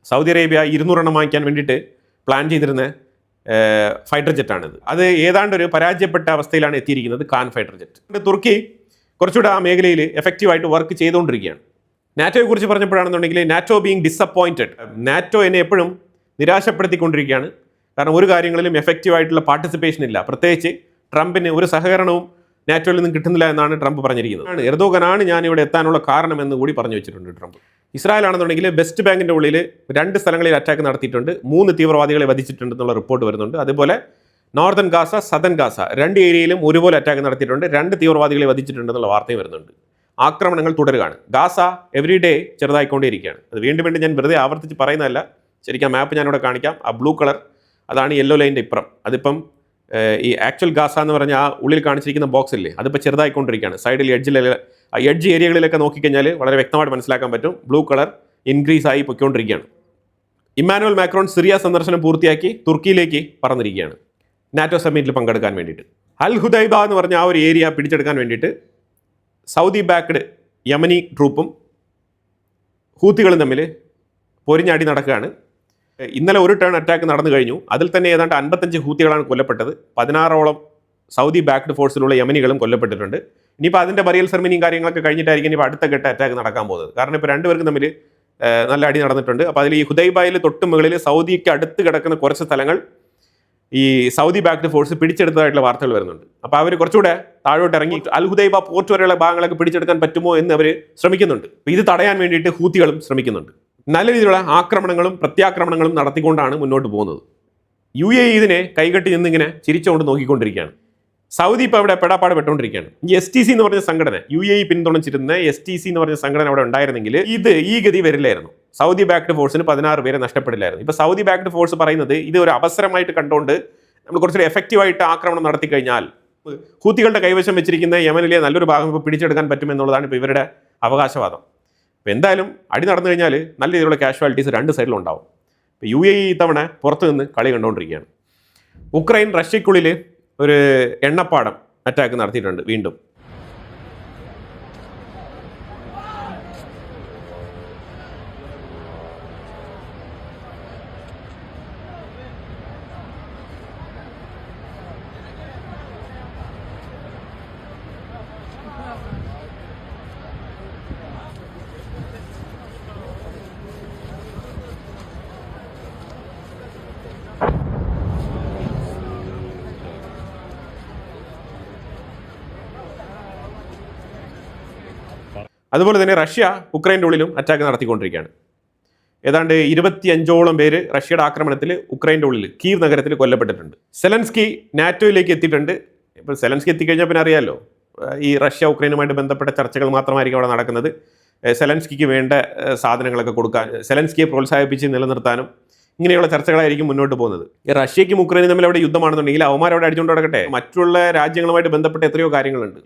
[SPEAKER 1] സൗദി അറേബ്യ 200 എണ്ണം വാങ്ങിക്കാൻ വേണ്ടിയിട്ട് പ്ലാൻ ചെയ്തിരുന്ന ഫൈറ്റർ ജെറ്റാണിത്. അത് ഏതാണ്ട് ഒരു പരാജയപ്പെട്ട അവസ്ഥയിലാണ് എത്തിയിരിക്കുന്നത് ഖാൻ ഫൈറ്റർ ജെറ്റ്. തുർക്കി കുറച്ചുകൂടെ ആ മേഖലയിൽ എഫക്റ്റീവായിട്ട് വർക്ക് ചെയ്തുകൊണ്ടിരിക്കുകയാണ്. നാറ്റോയെ കുറിച്ച് പറഞ്ഞപ്പോഴാണെന്നുണ്ടെങ്കിൽ നാറ്റോ ബീങ് ഡിസപ്പോയിൻറ്റഡ്, നാറ്റോ എന്നെ എപ്പോഴും നിരാശപ്പെടുത്തിക്കൊണ്ടിരിക്കുകയാണ്. കാരണം ഒരു കാര്യങ്ങളിലും എഫക്റ്റീവായിട്ടുള്ള പാർട്ടിസിപ്പേഷൻ ഇല്ല. പ്രത്യേകിച്ച് ട്രംപിന് ഒരു സഹകരണവും നാറ്റോയിൽ നിന്നും കിട്ടുന്നില്ല എന്നാണ് ട്രംപ് പറഞ്ഞിരിക്കുന്നത്. എർദോഗനാണ് ഞാൻ ഇവിടെ എത്താനുള്ള കാരണം എന്ന് കൂടി പറഞ്ഞു വെച്ചിട്ടുണ്ട് ട്രംപ്. ഇസ്രായേൽ ആണെന്നുണ്ടെങ്കിൽ വെസ്റ്റ് ബാങ്കിൻ്റെ ഉള്ളിൽ 2 സ്ഥലങ്ങളിൽ അറ്റാക്ക് നടത്തിയിട്ടുണ്ട്, 3 തീവ്രവാദികളെ വധിച്ചിട്ടുണ്ടെന്നുള്ള റിപ്പോർട്ട് വരുന്നുണ്ട്. അതുപോലെ നോർത്തേൺ ഗാസ, സദൻ ഗാസ 2 ഏരിയയിലും ഒരുപോലെ അറ്റാക്ക് നടത്തിയിട്ടുണ്ട്, 2 തീവ്രവാദികളെ വധിച്ചിട്ടുണ്ടെന്നുള്ള വാർത്തയും വരുന്നുണ്ട്. ആക്രമണങ്ങൾ തുടരുകയാണ്. ഗാസ എവറി ഡേ ചെറുതായിക്കൊണ്ടേയിരിക്കുകയാണ്. അത് വീണ്ടും ഞാൻ വെറുതെ ആവർത്തിച്ച് പറയുന്നതല്ല. ശരിക്കും മാപ്പ് ഞാനിവിടെ കാണിക്കാം. ആ ബ്ലൂ കളർ അതാണ് യെല്ലോ ലൈൻ്റെ ഇപ്പുറം. അതിപ്പം ഈ ആക്ച്വൽ ഗാസ എന്ന് പറഞ്ഞാൽ ആ ഉള്ളിൽ കാണിച്ചിരിക്കുന്ന ബോക്സ് ഇല്ലേ, അതിപ്പോൾ ചെറുതായിക്കൊണ്ടിരിക്കുകയാണ്. സൈഡിൽ എഡ്ജിൽ എഡ്ജ് ഏരിയകളിലൊക്കെ നോക്കിക്കഴിഞ്ഞാൽ വളരെ വ്യക്തമായിട്ട് മനസ്സിലാക്കാൻ പറ്റും. ബ്ലൂ കളർ ഇൻക്രീസ് ആയി പൊയ്ക്കൊണ്ടിരിക്കുകയാണ്. ഇമ്മാനുവൽ മാക്രോൺ സിറിയ സന്ദർശനം പൂർത്തിയാക്കി തുർക്കിയിലേക്ക് പറന്നിരിക്കുകയാണ് നാറ്റോ സമ്മിറ്റിൽ പങ്കെടുക്കാൻ വേണ്ടിയിട്ട്. അൽ ഹുദൈബ എന്ന് പറഞ്ഞ ആ ഒരു ഏരിയ പിടിച്ചെടുക്കാൻ വേണ്ടിയിട്ട് സൗദി ബാക്ക്ഡ് യമനി ട്രൂപ്പും ഹൂത്തികളും തമ്മിൽ പൊരിഞ്ഞാടി നടക്കുകയാണ്. ഇന്നലെ ഒരു ടേൺ അറ്റാക്ക് നടന്നു കഴിഞ്ഞു. അതിൽ തന്നെ ഏതാണ്ട് 55 ഹൂത്തികളാണ് കൊല്ലപ്പെട്ടത്. 16ഓളം സൗദി ബാക്ക്ഡ് ഫോഴ്സിലുള്ള യമനികളും കൊല്ലപ്പെട്ടിട്ടുണ്ട്. ഇനിയിപ്പോൾ അതിൻ്റെ ബറിയൽ സെർമനിയും കാര്യങ്ങളൊക്കെ കഴിഞ്ഞിട്ടായിരിക്കും ഇനിയിപ്പോൾ അടുത്ത ഘട്ട അറ്റാക്ക് നടക്കാൻ പോകുന്നത്. കാരണം ഇപ്പോൾ രണ്ടുപേർക്കും തമ്മിൽ നല്ല അടി നടന്നിട്ടുണ്ട്. അപ്പോൾ അതിൽ ഈ ഹുദൈബയിൽ തൊട്ട് മുകളിൽ സൗദിക്ക് അടുത്ത് കിടക്കുന്ന കുറച്ച് സ്ഥലങ്ങൾ ഈ സൗദി ബാക്ക്ഡ് ഫോഴ്സ് പിടിച്ചെടുത്തതായിട്ടുള്ള വാർത്തകൾ വരുന്നുണ്ട്. അപ്പോൾ അവർ കുറച്ചുകൂടെ താഴോട്ട് ഇറങ്ങി അൽ ഹുദൈബ പോർട്ട് വരെയുള്ള ഭാഗങ്ങളൊക്കെ പിടിച്ചെടുക്കാൻ പറ്റുമോ എന്ന് അവർ ശ്രമിക്കുന്നുണ്ട്. ഇത് തടയാൻ വേണ്ടിയിട്ട് ഹൂത്തികളും ശ്രമിക്കുന്നുണ്ട്. നല്ല രീതിയിലുള്ള ആക്രമണങ്ങളും പ്രത്യാക്രമണങ്ങളും നടത്തിക്കൊണ്ടാണ് മുന്നോട്ട് പോകുന്നത്. UAE ഇതിനെ കൈകെട്ടി നിന്നിങ്ങനെ ചിരിച്ചുകൊണ്ട് നോക്കിക്കൊണ്ടിരിക്കുകയാണ്. സൗദി ഇപ്പോൾ അവിടെ പെടാപ്പാട് പെട്ടുകൊണ്ടിരിക്കുകയാണ്. ഈ STC എന്ന് പറഞ്ഞ സംഘടന, UAE പിന്തുണച്ചിരുന്ന STC എന്ന് പറഞ്ഞ സംഘടന അവിടെ ഉണ്ടായിരുന്നെങ്കിൽ ഈ ഗതി വരില്ലായിരുന്നു. സൗദി ബാക്ക്ഡ് ഫോഴ്സിന് 16 പേരെ നഷ്ടപ്പെടില്ലായിരുന്നു. ഇപ്പോൾ സൗദി ബാക്ക്ഡ് ഫോഴ്സ് പറയുന്നത് ഇത് ഒരു അവസരമായിട്ട് കണ്ടുകൊണ്ട് നമ്മൾ കുറച്ചുകൂടി എഫക്റ്റീവായിട്ട് ആക്രമണം നടത്തി കഴിഞ്ഞാൽ ഹൂത്തികളുടെ കൈവശം വെച്ചിരിക്കുന്ന യമനിലെ നല്ലൊരു ഭാഗം ഇപ്പോൾ പിടിച്ചെടുക്കാൻ പറ്റുമെന്നുള്ളതാണ് ഇപ്പോൾ ഇവരുടെ അവകാശവാദം. അപ്പോൾ എന്തായാലും അടി നടന്നു കഴിഞ്ഞാൽ നല്ല രീതിയിലുള്ള കാഷ്വാലിറ്റീസ് രണ്ട് സൈഡിലും ഉണ്ടാവും. ഇപ്പോൾ UAE ഇത്തവണ പുറത്തു നിന്ന് കളി കണ്ടുകൊണ്ടിരിക്കുകയാണ്. ഉക്രൈൻ റഷ്യക്കുള്ളിൽ ഒരു എണ്ണപ്പാടം അറ്റാക്ക് നടത്തിയിട്ടുണ്ട് വീണ്ടും. അതുപോലെ തന്നെ റഷ്യ ഉക്രൈൻ്റെ ഉള്ളിലും അറ്റാക്ക് നടത്തിക്കൊണ്ടിരിക്കുകയാണ്. ഏതാണ്ട് 25ഓളം പേര് റഷ്യയുടെ ആക്രമണത്തിൽ ഉക്രൈൻ്റെ ഉള്ളിൽ കീവ് നഗരത്തിൽ കൊല്ലപ്പെട്ടിട്ടുണ്ട്. സെലൻസ്കി നാറ്റോയിലേക്ക് എത്തിയിട്ടുണ്ട്. ഇപ്പോൾ സെലൻസ്കി എത്തിക്കഴിഞ്ഞാൽ പിന്നെ അറിയാമല്ലോ, ഈ റഷ്യ ഉക്രൈനുമായിട്ട് ബന്ധപ്പെട്ട ചർച്ചകൾ മാത്രമായിരിക്കും അവിടെ നടക്കുന്നത്. സെലൻസ്കിക്ക് വേണ്ട സാധനങ്ങളൊക്കെ കൊടുക്കാൻ, സെലൻസ്കിയെ പ്രോത്സാഹിപ്പിച്ച് നിലനിർത്താനും ഇങ്ങനെയുള്ള ചർച്ചകളായിരിക്കും മുന്നോട്ട് പോകുന്നത്. ഈ റഷ്യയ്ക്കും ഉക്രൈനും തമ്മിൽ അവിടെ യുദ്ധമാണെന്നുണ്ടെങ്കിൽ അവന്മാരവിടെ അടിച്ചുകൊണ്ട് നടക്കട്ടെ. മറ്റുള്ള രാജ്യങ്ങളുമായിട്ട് ബന്ധപ്പെട്ട എത്രയോ കാര്യങ്ങളുണ്ട്.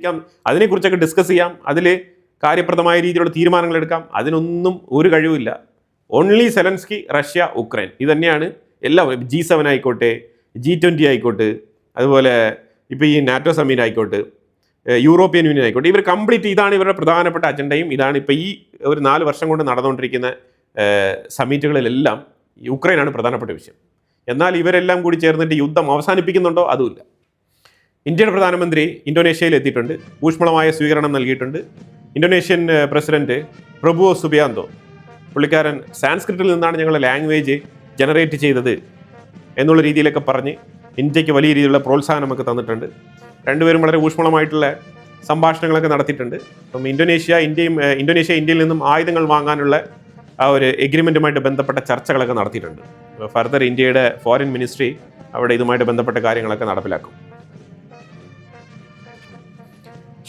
[SPEAKER 1] അതിനെക്കുറിച്ചൊക്കെ ഡിസ്കസ് ചെയ്യാം, അതിൽ കാര്യപ്രദമായ രീതിയിലുള്ള തീരുമാനങ്ങൾ എടുക്കാം. അതിനൊന്നും ഒരു കഴിവില്ല. Only Zelensky, Russia, Ukraine. ഇത് തന്നെയാണ് എല്ലാം. G7 ആയിക്കോട്ടെ, G20 ആയിക്കോട്ടെ, അതുപോലെ ഇപ്പോൾ ഈ നാറ്റോ സമ്മിറ്റ് ആയിക്കോട്ടെ, യൂറോപ്യൻ യൂണിയൻ ആയിക്കോട്ടെ, ഇവർ കംപ്ലീറ്റ് ഇതാണ് ഇവരുടെ പ്രധാനപ്പെട്ട അജണ്ടയും. ഇതാണ് ഇപ്പോൾ ഈ ഒരു 4 വർഷം കൊണ്ട് നടന്നുകൊണ്ടിരിക്കുന്ന സമ്മിറ്റുകളിലെല്ലാം യുക്രൈനാണ് പ്രധാനപ്പെട്ട വിഷയം. എന്നാൽ ഇവരെല്ലാം കൂടി ചേർന്നിട്ട് യുദ്ധം അവസാനിപ്പിക്കുന്നുണ്ടോ? അതുമില്ല. ഇന്ത്യയുടെ പ്രധാനമന്ത്രി ഇന്തോനേഷ്യയിൽ എത്തിയിട്ടുണ്ട്. ഊഷ്മളമായ സ്വീകരണം നൽകിയിട്ടുണ്ട്. ഇന്തോനേഷ്യൻ പ്രസിഡന്റ് പ്രബുവോ സുബിയാന്തോ, പുള്ളിക്കാരൻ സാൻസ്ക്രിറ്റിൽ നിന്നാണ് ഞങ്ങളുടെ ലാംഗ്വേജ് ജനറേറ്റ് ചെയ്തത് എന്നുള്ള രീതിയിലൊക്കെ പറഞ്ഞ് ഇന്ത്യക്ക് വലിയ രീതിയിലുള്ള പ്രോത്സാഹനമൊക്കെ തന്നിട്ടുണ്ട്. രണ്ടുപേരും വളരെ ഊഷ്മളമായിട്ടുള്ള സംഭാഷണങ്ങളൊക്കെ നടത്തിയിട്ടുണ്ട്. അപ്പം ഇന്തോനേഷ്യ ഇന്ത്യയിൽ നിന്നും ആയുധങ്ങൾ വാങ്ങാനുള്ള ആ ഒരു എഗ്രിമെൻറ്റുമായിട്ട് ബന്ധപ്പെട്ട ചർച്ചകളൊക്കെ നടത്തിയിട്ടുണ്ട്. ഫർദർ ഇന്ത്യയുടെ ഫോറിൻ മിനിസ്ട്രി അവിടെ ഇതുമായിട്ട് ബന്ധപ്പെട്ട കാര്യങ്ങളൊക്കെ നടപ്പിലാക്കും.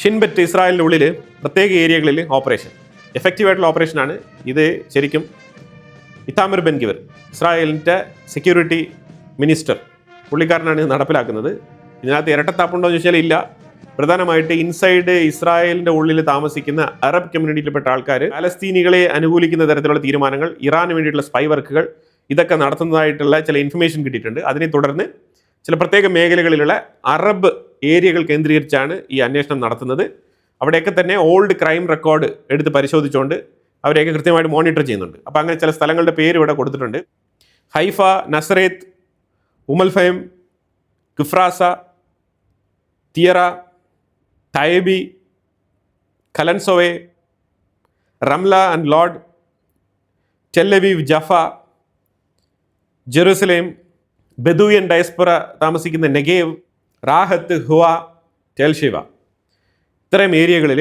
[SPEAKER 1] ഷിൻബെറ്റ് ഇസ്രായേലിൻ്റെ ഉള്ളിൽ പ്രത്യേക ഏരിയകളിൽ ഓപ്പറേഷൻ, എഫക്റ്റീവായിട്ടുള്ള ഓപ്പറേഷനാണ് ഇത്. ശരിക്കും ഇത്താമിർ ബെൻ ഗിവർ, ഇസ്രായേലിൻ്റെ സെക്യൂരിറ്റി മിനിസ്റ്റർ, പുള്ളിക്കാരനാണ് ഇത് നടപ്പിലാക്കുന്നത്. ഇതിനകത്ത് ഇരട്ടത്താപ്പുണ്ടോ എന്ന് ചോദിച്ചാൽ ഇല്ല. പ്രധാനമായിട്ട് ഇൻസൈഡ് ഇസ്രായേലിൻ്റെ ഉള്ളിൽ താമസിക്കുന്ന അറബ് കമ്മ്യൂണിറ്റിയിൽപ്പെട്ട ആൾക്കാർ പാലസ്തീനികളെ അനുകൂലിക്കുന്ന തരത്തിലുള്ള തീരുമാനങ്ങൾ, ഇറാന് വേണ്ടിയിട്ടുള്ള സ്പൈ വർക്കുകൾ ഇതൊക്കെ നടത്തുന്നതായിട്ടുള്ള ചില ഇൻഫർമേഷൻ കിട്ടിയിട്ടുണ്ട്. അതിനെ തുടർന്ന് ചില പ്രത്യേക മേഖലകളിലുള്ള അറബ് ഏരിയകൾ കേന്ദ്രീകരിച്ചാണ് ഈ അന്വേഷണം നടത്തുന്നത്. അവിടെയൊക്കെ തന്നെ ഓൾഡ് ക്രൈം റെക്കോർഡ് എടുത്ത് പരിശോധിച്ചുകൊണ്ട് അവരെയൊക്കെ കൃത്യമായിട്ട് മോണിറ്റർ ചെയ്യുന്നുണ്ട്. അപ്പോൾ അങ്ങനെ ചില സ്ഥലങ്ങളുടെ പേര് ഇവിടെ കൊടുത്തിട്ടുണ്ട്. Haifa, Nazareth, Umm al Fahm, Kafr Qasim, Tira, Tayibe, Qalansawe, Ramla and Lod, Tel Aviv, Jaffa, Jerusalem, Bedouin diaspora താമസിക്കുന്ന നെഗേവ്, റാഹത്ത്, ഹുവ, ടെൽഷിവ, ഇത്തരം ഏരിയകളിൽ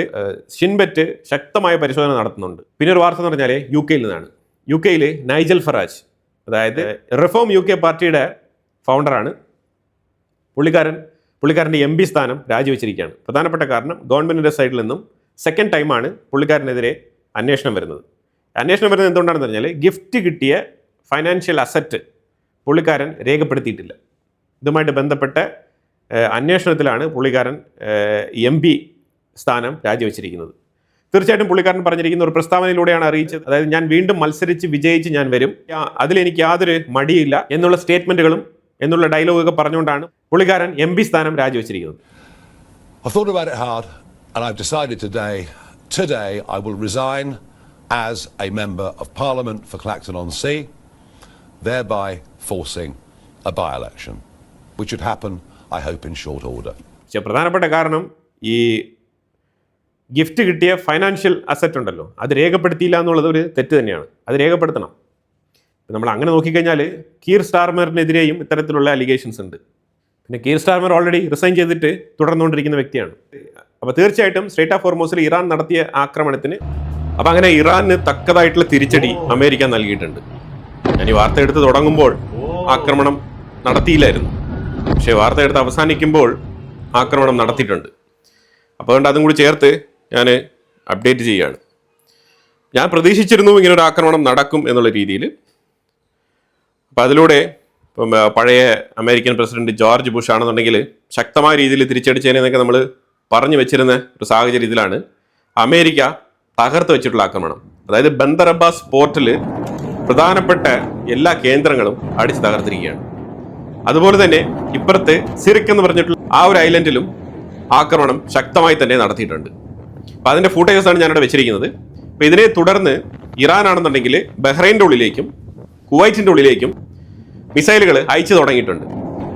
[SPEAKER 1] ഷിൻബെറ്റ് ശക്തമായ പരിശോധന നടത്തുന്നുണ്ട്. പിന്നെ ഒരു വാർത്ത എന്ന് പറഞ്ഞാൽ UK നിന്നാണ്. UK നൈജൽ ഫറാജ്, അതായത് റിഫോം UK പാർട്ടിയുടെ ഫൗണ്ടറാണ്. പുള്ളിക്കാരൻ്റെ MP സ്ഥാനം രാജിവെച്ചിരിക്കുകയാണ്. പ്രധാനപ്പെട്ട കാരണം ഗവൺമെൻറ്റിൻ്റെ സൈഡിൽ നിന്നും സെക്കൻഡ് ടൈമാണ് പുള്ളിക്കാരനെതിരെ അന്വേഷണം വരുന്നത്. അന്വേഷണം വരുന്നത് എന്തുകൊണ്ടാണെന്ന് പറഞ്ഞാൽ ഗിഫ്റ്റ് കിട്ടിയ ഫൈനാൻഷ്യൽ അസറ്റ് പുള്ളിക്കാരൻ രേഖപ്പെടുത്തിയിട്ടില്ല. ഇതുമായിട്ട് ബന്ധപ്പെട്ട അന്വേഷണത്തിലാണ് പുള്ളിക്കാരൻ MP സ്ഥാനം രാജിവെച്ചിരിക്കുന്നത്. തീർച്ചയായിട്ടും പുള്ളിക്കാരൻ പറഞ്ഞിരിക്കുന്ന ഒരു പ്രസ്താവനയിലൂടെയാണ് അറിയിച്ചത്. അതായത് ഞാൻ വീണ്ടും മത്സരിച്ച് വിജയിച്ച് ഞാൻ വരും, അതിലെനിക്ക് യാതൊരു മടിയില്ല എന്നുള്ള സ്റ്റേറ്റ്മെന്റുകളും എന്നുള്ള ഡയലോഗൊക്കെ പറഞ്ഞുകൊണ്ടാണ് പുള്ളിക്കാരൻ MP സ്ഥാനം രാജിവെച്ചിരിക്കുന്നത്.
[SPEAKER 2] I've thought about it hard and I've decided today I will resign as a member of Parliament for Clacton-on-Sea, thereby forcing a by-election, which would happen, I hope, in short order.
[SPEAKER 1] പക്ഷേ പ്രധാനപ്പെട്ട കാരണം ഈ ഗിഫ്റ്റ് കിട്ടിയ ഫൈനാൻഷ്യൽ അസറ്റ് ഉണ്ടല്ലോ, അത് രേഖപ്പെടുത്തിയില്ല എന്നുള്ളത് ഒരു തെറ്റ് തന്നെയാണ്. അത് രേഖപ്പെടുത്തണം. നമ്മൾ അങ്ങനെ നോക്കിക്കഴിഞ്ഞാൽ കീർ സ്റ്റാർമറിനെതിരെയും ഇത്തരത്തിലുള്ള അലിഗേഷൻസ് ഉണ്ട്. പിന്നെ കീർ സ്റ്റാർമർ ഓൾറെഡി റിസൈൻ ചെയ്തിട്ട് തുടർന്നുകൊണ്ടിരിക്കുന്ന വ്യക്തിയാണ്. അപ്പോൾ തീർച്ചയായിട്ടും സ്ട്രേറ്റ് ഓഫ് ഹോർമൂസിൽ ഇറാൻ നടത്തിയ ആക്രമണത്തിന് അപ്പോൾ അങ്ങനെ ഇറാന് തക്കതായിട്ടുള്ള തിരിച്ചടി അമേരിക്ക നൽകിയിട്ടുണ്ട്. ഞാൻ ഈ വാർത്ത എടുത്ത് തുടങ്ങുമ്പോൾ ആക്രമണം നടത്തിയില്ലായിരുന്നു, പക്ഷേ വാർത്ത എടുത്ത് അവസാനിക്കുമ്പോൾ ആക്രമണം നടത്തിയിട്ടുണ്ട്. അപ്പോൾ അതുകൊണ്ട് അതും കൂടി ചേർത്ത് ഞാൻ അപ്ഡേറ്റ് ചെയ്യുകയാണ്. ഞാൻ പ്രതീക്ഷിച്ചിരുന്നു ഇങ്ങനൊരു ആക്രമണം നടക്കും എന്നുള്ള രീതിയിൽ. അപ്പോൾ അതിലൂടെ ഇപ്പം പഴയ അമേരിക്കൻ പ്രസിഡന്റ് ജോർജ് ബുഷ് ആണെന്നുണ്ടെങ്കിൽ ശക്തമായ രീതിയിൽ തിരിച്ചടിച്ചതിനെന്നൊക്കെ നമ്മൾ പറഞ്ഞു വെച്ചിരുന്ന ഒരു സാഹചര്യത്തിലാണ് അമേരിക്ക തകർത്ത് വെച്ചിട്ടുള്ള ആക്രമണം. അതായത് ബന്ദർ അബ്ബാസ് പോർട്ടിൽ പ്രധാനപ്പെട്ട എല്ലാ കേന്ദ്രങ്ങളും അടിച്ച് തകർത്തിരിക്കുകയാണ്. അതുപോലെ തന്നെ ഇപ്പുറത്ത് സിറിക് എന്ന് പറഞ്ഞിട്ടുള്ള ആ ഒരു ഐലൻഡിലും ആക്രമണം ശക്തമായി തന്നെ നടത്തിയിട്ടുണ്ട്. അപ്പോൾ അതിൻ്റെ ഫൂട്ടേജസാണ് ഞാനിവിടെ വെച്ചിരിക്കുന്നത്. അപ്പോൾ ഇതിനെ തുടർന്ന് ഇറാൻ ആണെന്നുണ്ടെങ്കിൽ ബഹ്റൈൻ്റെ ഉള്ളിലേക്കും കുവൈറ്റിൻ്റെ ഉള്ളിലേക്കും മിസൈലുകൾ അയച്ചു തുടങ്ങിയിട്ടുണ്ട്.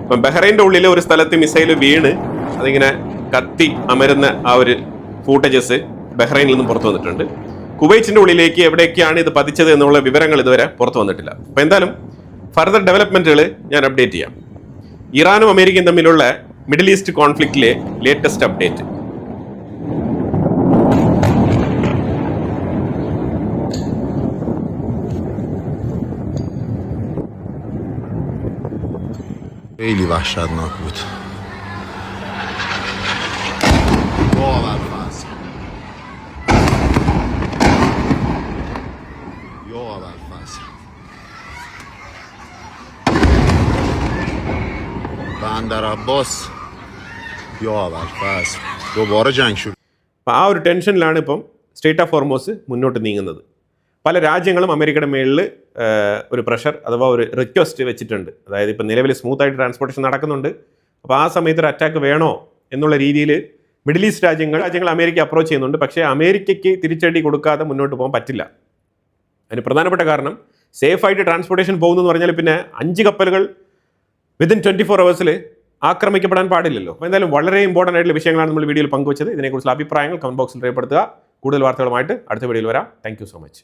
[SPEAKER 1] അപ്പം ബഹ്റൈൻ്റെ ഉള്ളിലെ ഒരു സ്ഥലത്ത് മിസൈൽ വീണ് അതിങ്ങനെ കത്തി അമരുന്ന ആ ഒരു ഫൂട്ടേജസ് ബഹ്റൈനിൽ നിന്നും പുറത്തു വന്നിട്ടുണ്ട്. കുവൈറ്റിൻ്റെ ഉള്ളിലേക്ക് എവിടെയൊക്കെയാണ് ഇത് പതിച്ചത് എന്നുള്ള വിവരങ്ങൾ ഇതുവരെ പുറത്തു വന്നിട്ടില്ല. അപ്പോൾ എന്തായാലും ഫർദർ ഡെവലപ്മെൻറ്റുകൾ ഞാൻ അപ്ഡേറ്റ് ചെയ്യാം. ഇറാനും അമേരിക്കയും തമ്മിലുള്ള മിഡിൽ ഈസ്റ്റ് കോൺഫ്ലിക്റ്റിലെ ലേറ്റസ്റ്റ് അപ്ഡേറ്റ്.
[SPEAKER 3] خیلی وحشتناک بود. ابوالفضل یا ابوالفضل بندر عباس یا ابوالفضل دوباره جنگ شد.
[SPEAKER 1] ആ ഒരു ടെൻഷനിലാണ് ഇപ്പം സ്ട്രേറ്റ് ഓഫ് ഹോർമൂസ് മുന്നോട്ട് നീങ്ങുന്നത്. പല രാജ്യങ്ങളും അമേരിക്കയുടെ മേളിൽ ഒരു പ്രഷർ അഥവാ ഒരു റിക്വസ്റ്റ് വെച്ചിട്ടുണ്ട്. അതായത് ഇപ്പം നിലവിൽ സ്മൂത്തായിട്ട് ട്രാൻസ്പോർട്ടേഷൻ നടക്കുന്നുണ്ട്. അപ്പോൾ ആ സമയത്ത് ഒരു അറ്റാക്ക് വേണോ എന്നുള്ള രീതിയിൽ മിഡിൽ ഈസ്റ്റ് രാജ്യങ്ങൾ അമേരിക്ക അപ്രോച്ച് ചെയ്യുന്നുണ്ട്. പക്ഷേ അമേരിക്കയ്ക്ക് തിരിച്ചടി കൊടുക്കാതെ മുന്നോട്ട് പോകാൻ പറ്റില്ല. അതിന് പ്രധാനപ്പെട്ട കാരണം സേഫായിട്ട് ട്രാൻസ്പോർട്ടേഷൻ പോകുന്നതെന്ന് പറഞ്ഞാൽ പിന്നെ 5 കപ്പലുകൾ വിതിൻ 24 hours ആക്രമിക്കപ്പെടാൻ പാടില്ലല്ലോ. അപ്പോൾ എന്തായാലും വളരെ ഇമ്പോർട്ടൻ്റ് ആയിട്ടുള്ള വിഷയങ്ങളാണ് നമ്മൾ വീഡിയോയിൽ പങ്കുവച്ചത്. ഇതിനെക്കുറിച്ചുള്ള അഭിപ്രായങ്ങൾ കമന്റ് ബോക്സിൽ രേഖപ്പെടുത്തുക. കൂടുതൽ വാർത്തകളുമായിട്ട് അടുത്ത വീഡിയോയിൽ വരാം. Thank you so much.